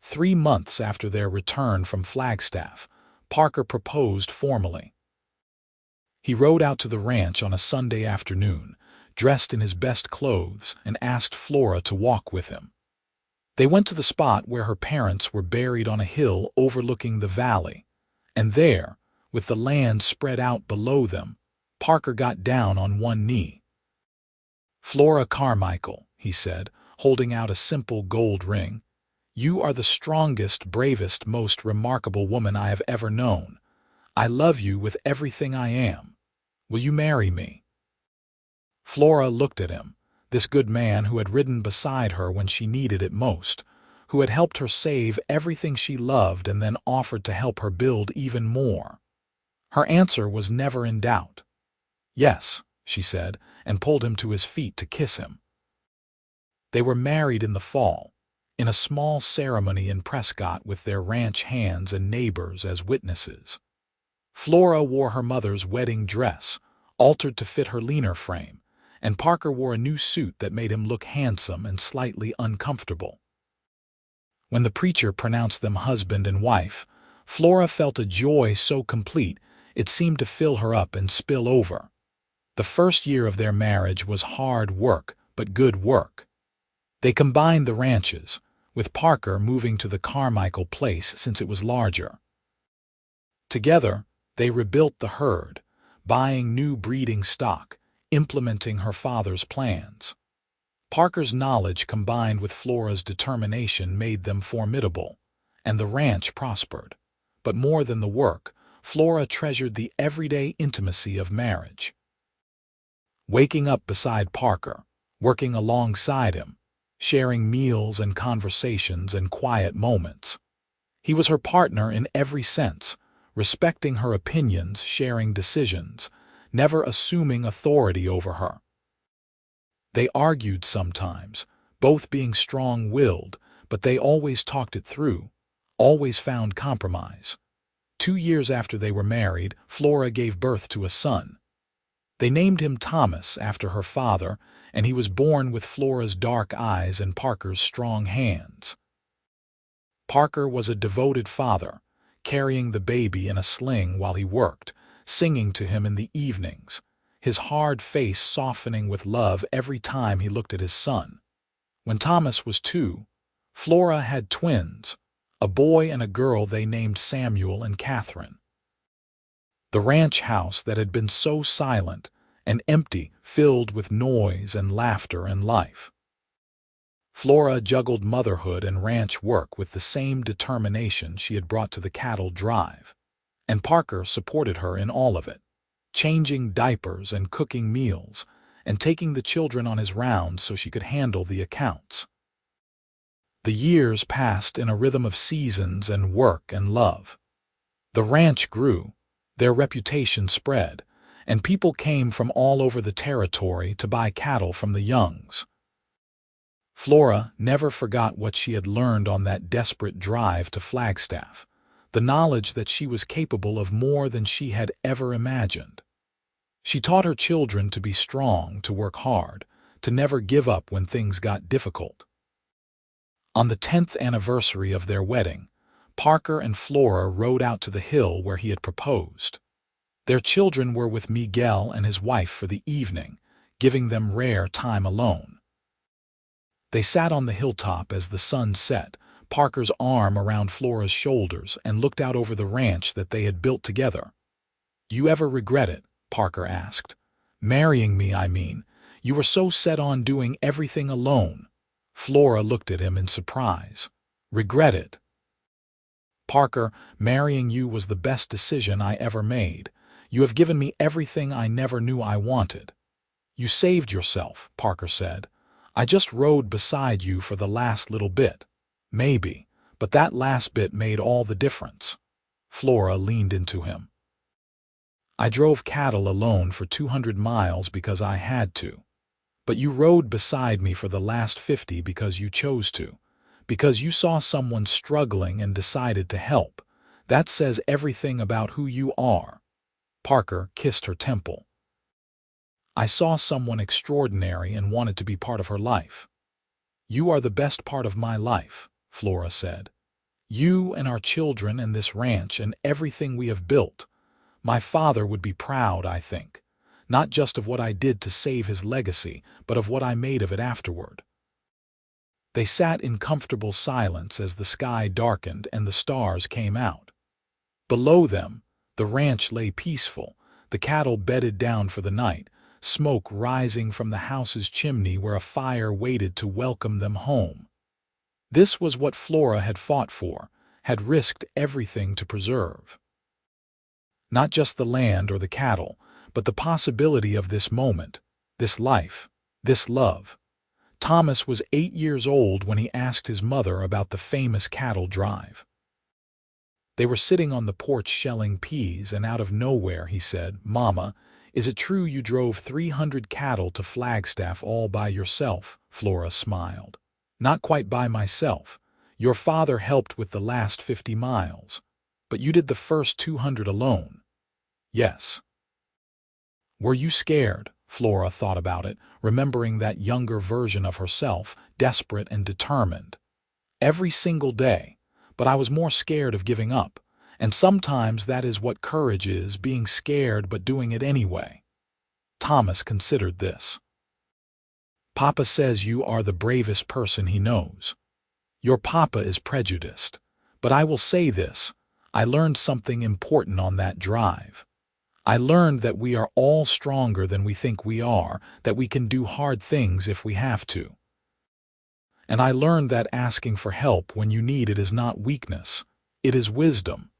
3 months after their return from Flagstaff, Parker proposed formally. He rode out to the ranch on a Sunday afternoon, dressed in his best clothes, and asked Flora to walk with him. They went to the spot where her parents were buried on a hill overlooking the valley, and there, with the land spread out below them, Parker got down on one knee. "Flora Carmichael," he said, holding out a simple gold ring, "you are the strongest, bravest, most remarkable woman I have ever known. I love you with everything I am. Will you marry me?" Flora looked at him, this good man who had ridden beside her when she needed it most, who had helped her save everything she loved and then offered to help her build even more. Her answer was never in doubt. "Yes," she said, and pulled him to his feet to kiss him. They were married in the fall, in a small ceremony in Prescott with their ranch hands and neighbors as witnesses. Flora wore her mother's wedding dress, altered to fit her leaner frame, and Parker wore a new suit that made him look handsome and slightly uncomfortable. When the preacher pronounced them husband and wife, Flora felt a joy so complete it seemed to fill her up and spill over. The first year of their marriage was hard work, but good work. They combined the ranches, with Parker moving to the Carmichael place since it was larger. Together, they rebuilt the herd, buying new breeding stock, implementing her father's plans. Parker's knowledge combined with Flora's determination made them formidable, and the ranch prospered. But more than the work, Flora treasured the everyday intimacy of marriage. Waking up beside Parker, working alongside him, sharing meals and conversations and quiet moments. He was her partner in every sense, respecting her opinions, sharing decisions, never assuming authority over her. They argued sometimes, both being strong-willed, but they always talked it through, always found compromise. 2 years after they were married, Flora gave birth to a son. They named him Thomas after her father, and he was born with Flora's dark eyes and Parker's strong hands. Parker was a devoted father, carrying the baby in a sling while he worked, singing to him in the evenings, his hard face softening with love every time he looked at his son. When Thomas was 2, Flora had twins, a boy and a girl they named Samuel and Catherine. The ranch house that had been so silent and empty filled with noise and laughter and life. Flora juggled motherhood and ranch work with the same determination she had brought to the cattle drive, and Parker supported her in all of it, changing diapers and cooking meals, and taking the children on his rounds so she could handle the accounts. The years passed in a rhythm of seasons and work and love. The ranch grew, their reputation spread, and people came from all over the territory to buy cattle from the Youngs. Flora never forgot what she had learned on that desperate drive to Flagstaff, the knowledge that she was capable of more than she had ever imagined. She taught her children to be strong, to work hard, to never give up when things got difficult. On the 10th anniversary of their wedding, Parker and Flora rode out to the hill where he had proposed. Their children were with Miguel and his wife for the evening, giving them rare time alone. They sat on the hilltop as the sun set, Parker's arm around Flora's shoulders, and looked out over the ranch that they had built together. "You ever regret it?" Parker asked. "Marrying me, I mean. You were so set on doing everything alone." Flora looked at him in surprise. "Regret it?" "Parker, marrying you was the best decision I ever made. You have given me everything I never knew I wanted." "You saved yourself," Parker said. "I just rode beside you for the last little bit. Maybe, but that last bit made all the difference." Flora leaned into him. "I drove cattle alone for 200 miles because I had to. But you rode beside me for the last 50 because you chose to, because you saw someone struggling and decided to help. That says everything about who you are." Parker kissed her temple. "I saw someone extraordinary and wanted to be part of her life." "You are the best part of my life," Flora said. "You and our children and this ranch and everything we have built. My father would be proud, I think, not just of what I did to save his legacy, but of what I made of it afterward." They sat in comfortable silence as the sky darkened and the stars came out. Below them, the ranch lay peaceful, the cattle bedded down for the night, smoke rising from the house's chimney where a fire waited to welcome them home. This was what Flora had fought for, had risked everything to preserve. Not just the land or the cattle, but the possibility of this moment, this life, this love. Thomas was 8 years old when he asked his mother about the famous cattle drive. They were sitting on the porch shelling peas, and out of nowhere he said, "Mama, is it true you drove 300 cattle to Flagstaff all by yourself?" Flora smiled. "Not quite by myself. Your father helped with the last 50 miles. But you did the first 200 alone." "Yes." "Were you scared?" Flora thought about it, remembering that younger version of herself, desperate and determined. "Every single day. But I was more scared of giving up. And sometimes that is what courage is, being scared but doing it anyway." Thomas considered this. "Papa says you are the bravest person he knows. Your papa is prejudiced. But I will say this, I learned something important on that drive. I learned that we are all stronger than we think we are, that we can do hard things if we have to. And I learned that asking for help when you need it is not weakness, it is wisdom."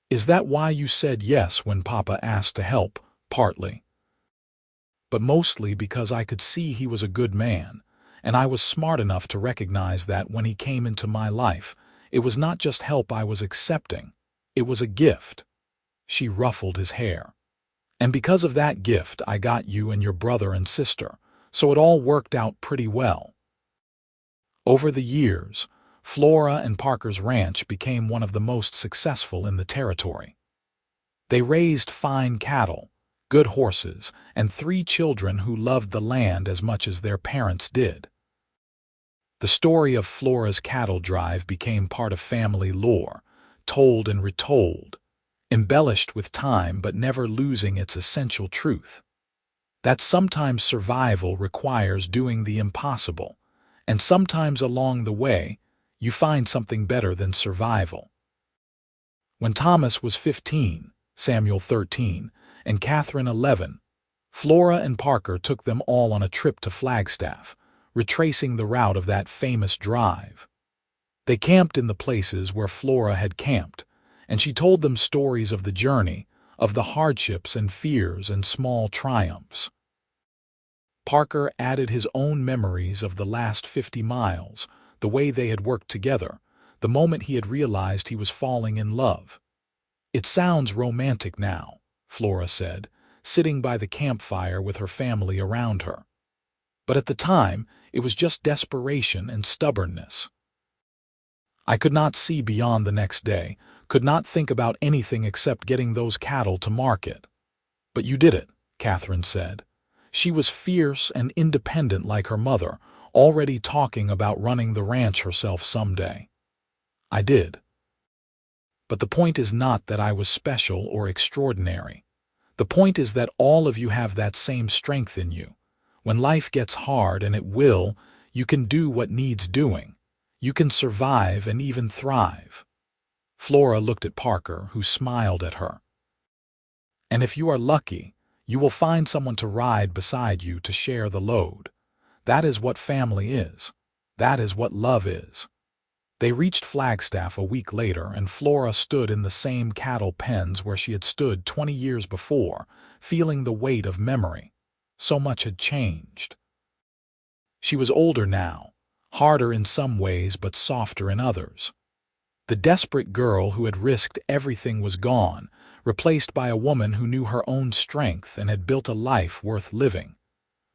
"Is that why you said yes when Papa asked to help?" "Partly. But mostly because I could see he was a good man, and I was smart enough to recognize that when he came into my life, it was not just help I was accepting, it was a gift." She ruffled his hair. "And because of that gift I got you and your brother and sister, so it all worked out pretty well." Over the years, Flora and Parker's ranch became one of the most successful in the territory. They raised fine cattle, good horses, and 3 children who loved the land as much as their parents did. The story of Flora's cattle drive became part of family lore, told and retold, embellished with time but never losing its essential truth. That sometimes survival requires doing the impossible, and sometimes along the way, you find something better than survival. When Thomas was 15, Samuel 13, and Catherine 11, Flora and Parker took them all on a trip to Flagstaff, retracing the route of that famous drive. They camped in the places where Flora had camped, and she told them stories of the journey, of the hardships and fears and small triumphs. Parker added his own memories of the last 50 miles, the way they had worked together, the moment he had realized he was falling in love. "It sounds romantic now," Flora said, sitting by the campfire with her family around her. "But at the time, it was just desperation and stubbornness. I could not see beyond the next day, could not think about anything except getting those cattle to market." "But you did it," Catherine said. She was fierce and independent like her mother, already talking about running the ranch herself someday. "I did. But the point is not that I was special or extraordinary. The point is that all of you have that same strength in you. When life gets hard, and it will, you can do what needs doing. You can survive and even thrive." Flora looked at Parker, who smiled at her. "And if you are lucky, you will find someone to ride beside you to share the load. That is what family is. That is what love is." They reached Flagstaff a week later, and Flora stood in the same cattle pens where she had stood 20 years before, feeling the weight of memory. So much had changed. She was older now, harder in some ways but softer in others. The desperate girl who had risked everything was gone, replaced by a woman who knew her own strength and had built a life worth living.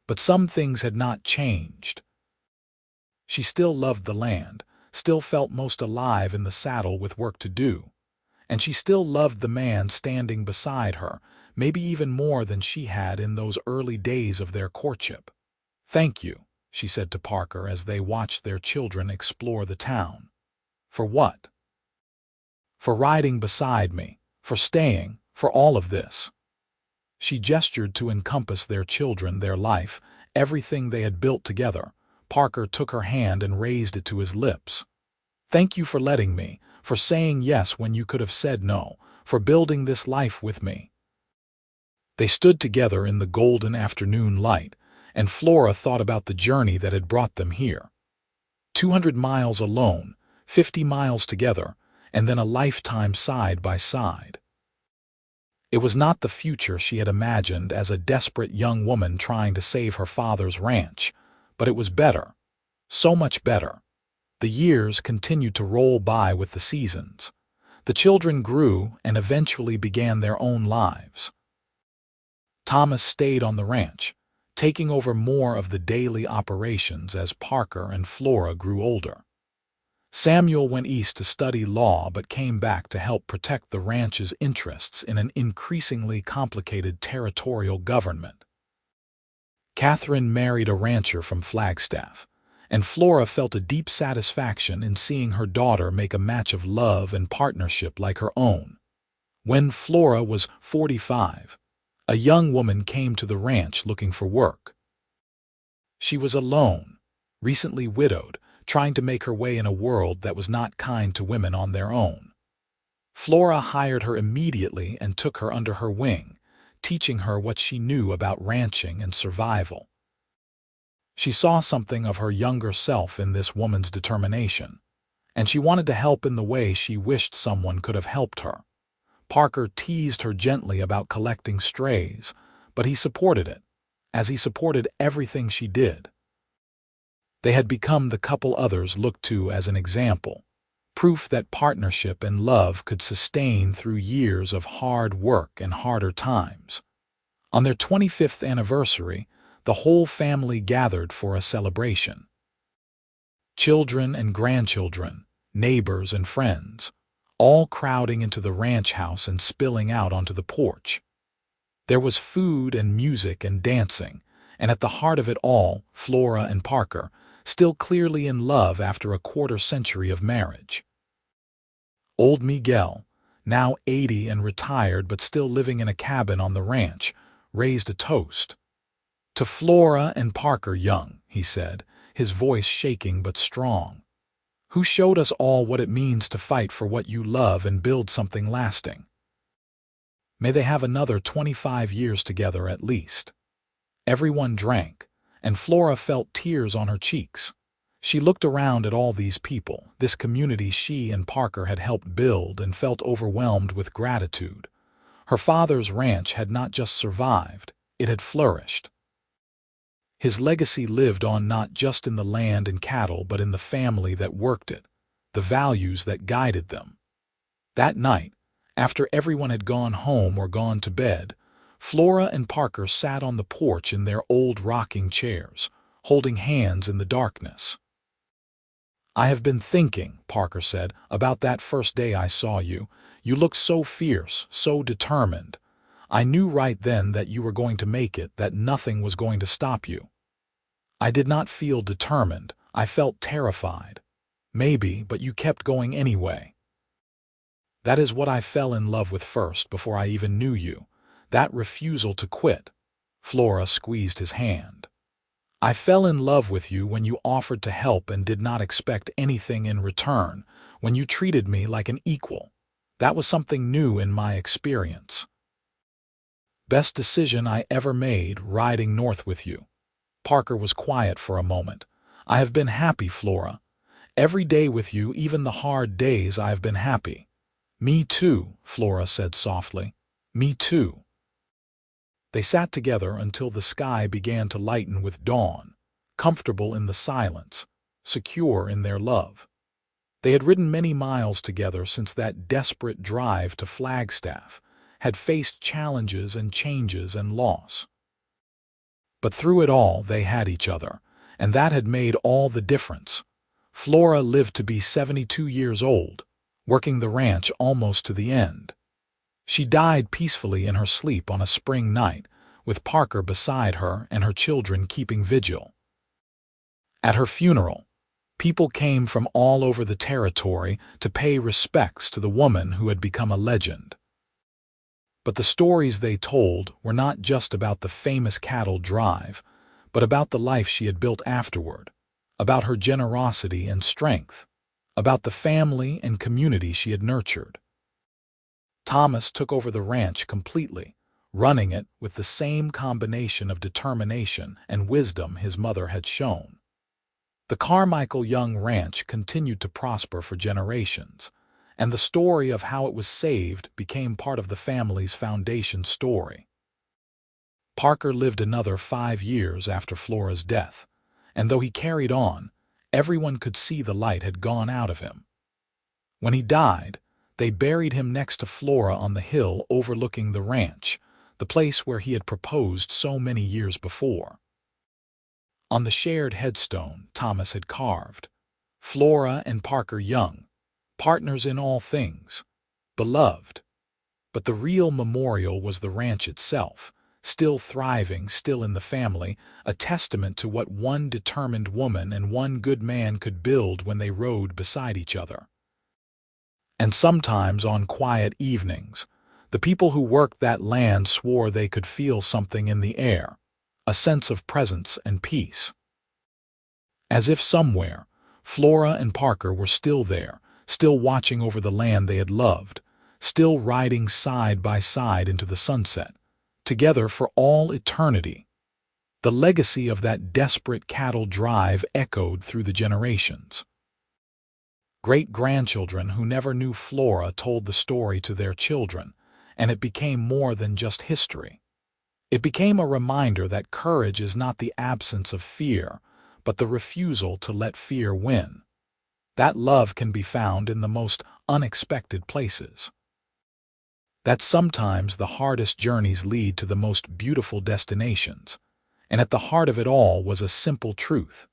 But some things had not changed. She still loved the land, still felt most alive in the saddle with work to do. And she still loved the man standing beside her, maybe even more than she had in those early days of their courtship. "Thank you," she said to Parker as they watched their children explore the town. "For what?" "For riding beside me, for staying, for all of this." She gestured to encompass their children, their life, everything they had built together. Parker took her hand and raised it to his lips. "Thank you for letting me, for saying yes when you could have said no, for building this life with me." They stood together in the golden afternoon light, and Flora thought about the journey that had brought them here. 200 miles alone, 50 miles together, and then a lifetime side by side. It was not the future she had imagined as a desperate young woman trying to save her father's ranch, but it was better, so much better. The years continued to roll by with the seasons. The children grew and eventually began their own lives. Thomas stayed on the ranch, taking over more of the daily operations as Parker and Flora grew older. Samuel went east to study law but came back to help protect the ranch's interests in an increasingly complicated territorial government. Catherine married a rancher from Flagstaff, and Flora felt a deep satisfaction in seeing her daughter make a match of love and partnership like her own. When Flora was 45, a young woman came to the ranch looking for work. She was alone, recently widowed, trying to make her way in a world that was not kind to women on their own. Flora hired her immediately and took her under her wing, teaching her what she knew about ranching and survival. She saw something of her younger self in this woman's determination, and she wanted to help in the way she wished someone could have helped her. Parker teased her gently about collecting strays, but he supported it, as he supported everything she did. They had become the couple others looked to as an example, proof that partnership and love could sustain through years of hard work and harder times. On their 25th anniversary, the whole family gathered for a celebration. Children and grandchildren, neighbors and friends, all crowding into the ranch house and spilling out onto the porch. There was food and music and dancing, and at the heart of it all, Flora and Parker, still clearly in love after a quarter-century of marriage. Old Miguel, now 80 and retired but still living in a cabin on the ranch, raised a toast. "To Flora and Parker young," he said, his voice shaking but strong, "who showed us all what it means to fight for what you love and build something lasting. May they have another 25 years together at least." Everyone drank, and Flora felt tears on her cheeks. She looked around at all these people, this community she and Parker had helped build, and felt overwhelmed with gratitude. Her father's ranch had not just survived, it had flourished. His legacy lived on not just in the land and cattle but in the family that worked it, the values that guided them. That night, after everyone had gone home or gone to bed, Flora and Parker sat on the porch in their old rocking chairs, holding hands in the darkness. "I have been thinking," Parker said, "about that first day I saw you. You looked so fierce, so determined. I knew right then that you were going to make it, that nothing was going to stop you." "I did not feel determined. I felt terrified. Maybe, but you kept going anyway." "That is what I fell in love with first, before I even knew you. That refusal to quit." Flora squeezed his hand. "I fell in love with you when you offered to help and did not expect anything in return, when you treated me like an equal. That was something new in my experience. Best decision I ever made, riding north with you." Parker was quiet for a moment. "I have been happy, Flora. Every day with you, even the hard days, I have been happy." "Me too," Flora said softly. "Me too." They sat together until the sky began to lighten with dawn, comfortable in the silence, secure in their love. They had ridden many miles together since that desperate drive to Flagstaff, had faced challenges and changes and loss. But through it all they had each other, and that had made all the difference. Flora lived to be 72 years old, working the ranch almost to the end. She died peacefully in her sleep on a spring night, with Parker beside her and her children keeping vigil. At her funeral, people came from all over the territory to pay respects to the woman who had become a legend. But the stories they told were not just about the famous cattle drive, but about the life she had built afterward, about her generosity and strength, about the family and community she had nurtured. Thomas took over the ranch completely, running it with the same combination of determination and wisdom his mother had shown. The Carmichael Young Ranch continued to prosper for generations, and the story of how it was saved became part of the family's foundation story. Parker lived another 5 years after Flora's death, and though he carried on, everyone could see the light had gone out of him. When he died, they buried him next to Flora on the hill overlooking the ranch, the place where he had proposed so many years before. On the shared headstone Thomas had carved, "Flora and Parker Young, partners in all things, beloved." But the real memorial was the ranch itself, still thriving, still in the family, a testament to what one determined woman and one good man could build when they rode beside each other. And sometimes on quiet evenings, the people who worked that land swore they could feel something in the air, a sense of presence and peace. As if somewhere, Flora and Parker were still there, still watching over the land they had loved, still riding side by side into the sunset, together for all eternity. The legacy of that desperate cattle drive echoed through the generations. Great-grandchildren who never knew Flora told the story to their children, and it became more than just history. It became a reminder that courage is not the absence of fear, but the refusal to let fear win. That love can be found in the most unexpected places. That sometimes the hardest journeys lead to the most beautiful destinations, and at the heart of it all was a simple truth.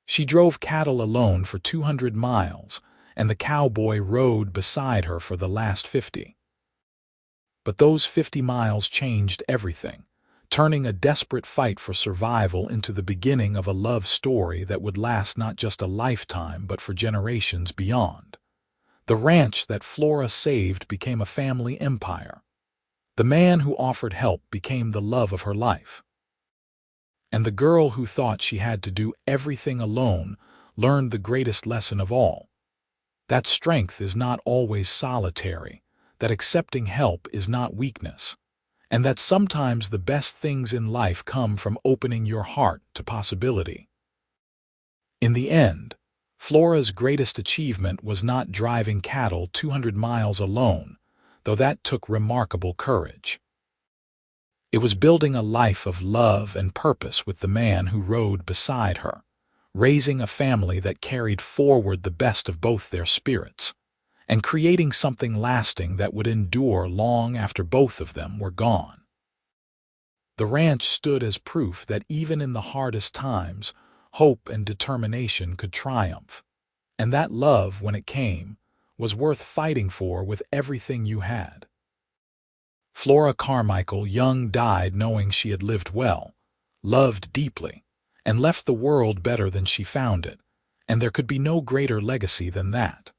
She drove cattle alone for 200 miles, and the cowboy rode beside her for the last 50. But those 50 miles changed everything, turning a desperate fight for survival into the beginning of a love story that would last not just a lifetime but for generations beyond. The ranch that Flora saved became a family empire. The man who offered help became the love of her life. And the girl who thought she had to do everything alone learned the greatest lesson of all: that strength is not always solitary, that accepting help is not weakness, and that sometimes the best things in life come from opening your heart to possibility. In the end, Flora's greatest achievement was not driving cattle 200 miles alone, though that took remarkable courage. It was building a life of love and purpose with the man who rode beside her, raising a family that carried forward the best of both their spirits, and creating something lasting that would endure long after both of them were gone. The ranch stood as proof that even in the hardest times, hope and determination could triumph, and that love, when it came, was worth fighting for with everything you had. Flora Carmichael Young died knowing she had lived well, loved deeply, and left the world better than she found it, and there could be no greater legacy than that.